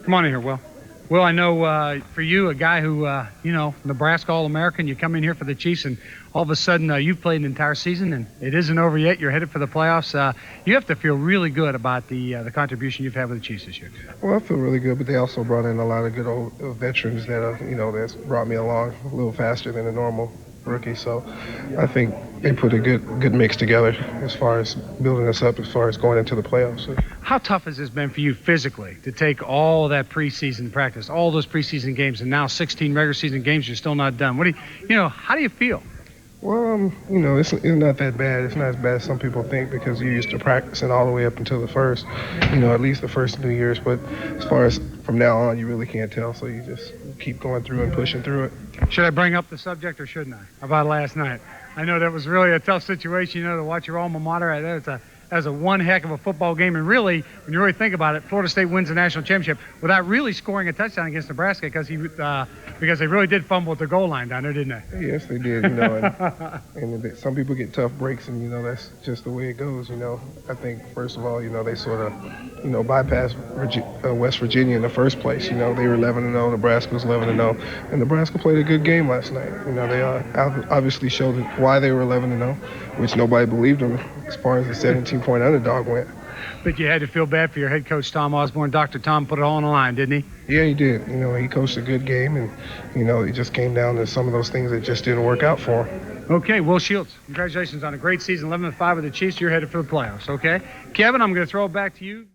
Come on in here, Will. Will, I know for you, a guy who, Nebraska All-American, you come in here for the Chiefs, and all of a sudden you've played an entire season, and it isn't over yet. You're headed for the playoffs. You have to feel really good about the contribution you've had with the Chiefs this year. Well, I feel really good, but they also brought in a lot of good old veterans that, that's brought me along a little faster than a normal rookie. So I think they put a good mix together as far as building us up as far as going into the playoffs. So. How tough has this been for you physically to take all that preseason practice, all those preseason games, and now 16 regular season games, you're still not done? How do you feel? Well, it's not that bad. It's not as bad as some people think because you're used to practicing all the way up until the first, at least the first 2 years. But as far as from now on, you really can't tell. So you just keep going through and pushing through it. Should I bring up the subject or shouldn't I? About last night? I know that was really a tough situation, to watch your alma mater. That was a one heck of a football game. And really, when you really think about it, Florida State wins the national championship without really scoring a touchdown against Nebraska because they really did fumble at the goal line down there, didn't they? Yes, they did, and some people get tough breaks, and, that's just the way it goes, I think, first of all, they sort of, bypassed West Virginia in the first place. They were 11-0, Nebraska was 11-0, and Nebraska played a good game last night. They obviously showed why they were 11-0, which nobody believed them as far as the 17-point underdog went. But you had to feel bad for your head coach, Tom Osborne. Dr. Tom put it all on the line, didn't he? Yeah, he did. He coached a good game, and, it just came down to some of those things that just didn't work out for him. Okay, Will Shields, congratulations on a great season, 11-5 with the Chiefs. You're headed for the playoffs, okay? Kevin, I'm going to throw it back to you.